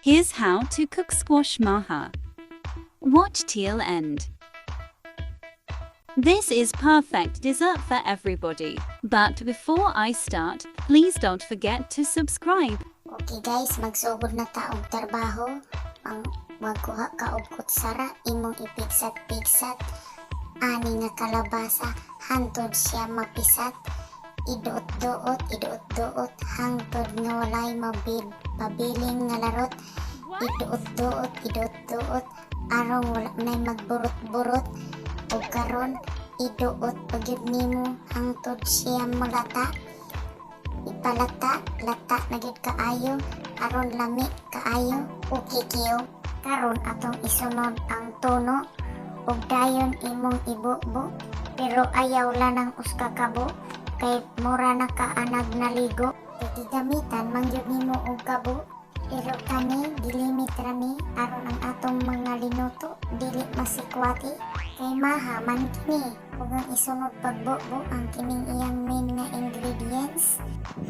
Here's how to cook squash maha. Watch till end. This is perfect dessert for everybody. But before I start, please don't forget to subscribe. Okay guys, magsugod na ta og trabaho. Ang magkuha ka og kutsara, imong ipigsat-pigsat. Ani nga kalabasa, hantod siya mapisat. Iduot-duot hangtod nga walay mabiling nga larot. Iduot-duot, arong wala nay magburot-burot. O karon, iduot pagyud nimo hangtod siya malata. Ipalata na gid kaayo, aron lami kaayo o kikiyo. Karon atong isunod ang tono, ug dayon imong ibubo, pero ayaw lanang uska kabo, kay mura na kaanag naligo. Gigamitan man gyud nimo og kabo, pero kani gilimit rami aron ang atong mga linuto dili masikwati, kay maha man kini. Ug ang isunod pagbubo ang kining iyang main nga ingredients,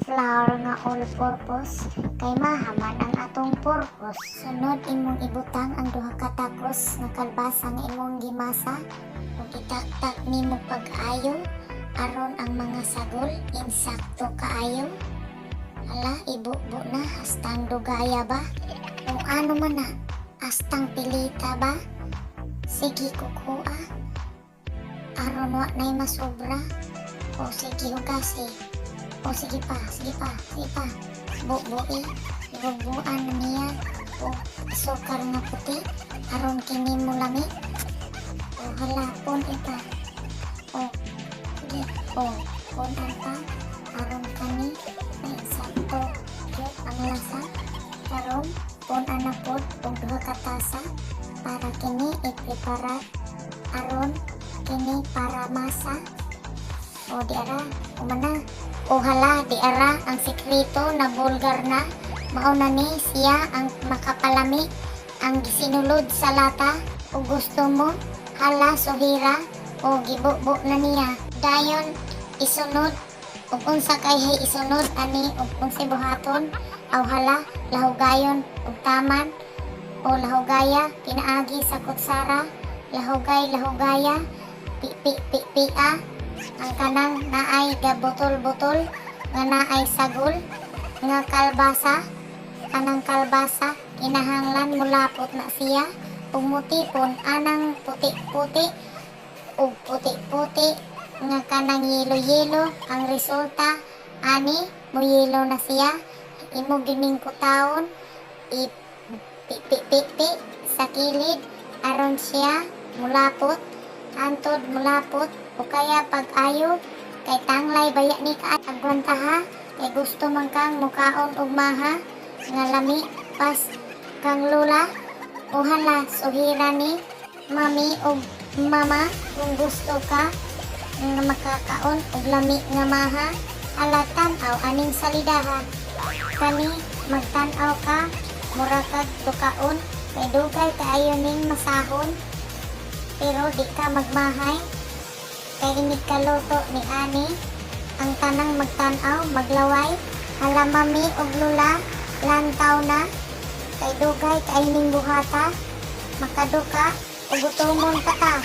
flour nga all-purpose, kay mahaman ang atong purpose. Sunod imong ibutang ang duha ka takos nga kalbasa nga imong gimasa ug itaktak nimo pag-ayo aron ang mga sagol insakto kaayo. Hala, ibubo na hastang dugaya ba? Kung ano man na, hastang pilita ba? Sige kukuha aron wa nay masobra. O sige hugasi. O sige pa. Bubuin. Ibubuan na niya. O sukar nga puti. Aron kini mo lami. O halapon ita. O sige. O punan pa. Aron kani may sakto yun ang lasa. Karon punan na pod o duha ka tasa para kini iprepara aron kini para masa. O diara umana. O hala, diara ang sekreto na bulgar na. Mauna ni siya ang makapalami ang gisinulod sa lata. O gusto mo, hala suhira o gibubo na niya. Dayon isunod ug unsa kay isunod ani ug unsa buhaton. Aw hala, lahugayon ug taman o lahugaya pinaagi sa kutsara. Lahugaya pia ang kanang naay gabutol-butol nga naay sagol nga kalbasa. Anang kalbasa kinahanglan mulapot na siya ug mutipon anang puti-puti ug puti-puti nga kanang yelo-yelo. Ang resulta ani mo yelo na siya. Imo gining kutawon ipipi sa kilid aron siya mulapot. Antod mulapot o kaya pag-ayo kay tanglay baya ni ka agwanta ha, kay gusto man kang mukaon og maha nga lami pas kang lula. O hala, suhira ni mami og mama kung gusto ka nga makakaon og lami nga maha. Hala, tan-aw aning salidahan kani magtan-aw ka mura kag tukaon kay dugay kaayo ning masahon. Pero di ka magmahay kay inig kaluto ni ani ang tanang magtanaw maglaway. Hala mami og lula lantaw na kay dugay kay ning buhata makaduka ug gutomon ka ta.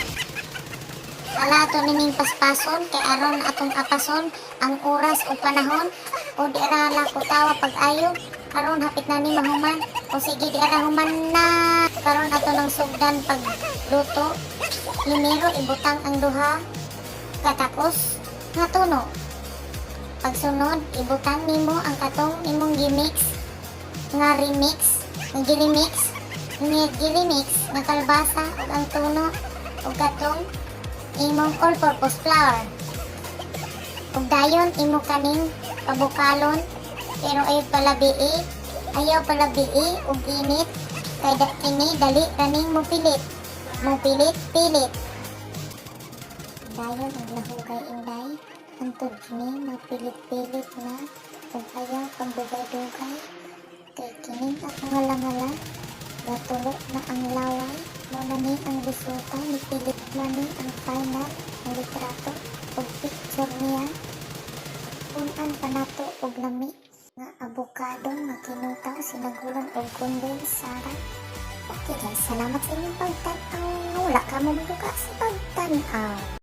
Hala to nining paspason kay aron atong apason ang oras o panahon. O di ara la ko tawa pag-ayo karon hapit na ni mahuman. O sige di ara human na karon ato nang sugdan pagluto. Primero ibutang ang duha katakos nga tuno. Pagsunod ibutang nimo ang katong imong gimix nga remix nga kalbasa ug ang tuno ug katong imong all-purpose flour. Ug dayon imo kaning pabukalon, pero ayaw palabii ug init kay kini dali raning pilit. Dayon ang lahugay inday antod kini mapilit-pilit na ug ayaw pagdugay-dugay kay kini atong halang-hala gatulo na ang laway. Muna ni ang resulta ni pilit na ni ang final ang litrato ug picture niya. Punan pa nato og lami nga abukado nga kinutaw sinagulan og kondensara. Okay guys, salamat sa inyong pagtanaw. Wala ka mo maduka sa pagtanaw.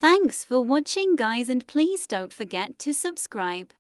Thanks for watching guys, and please don't forget to subscribe.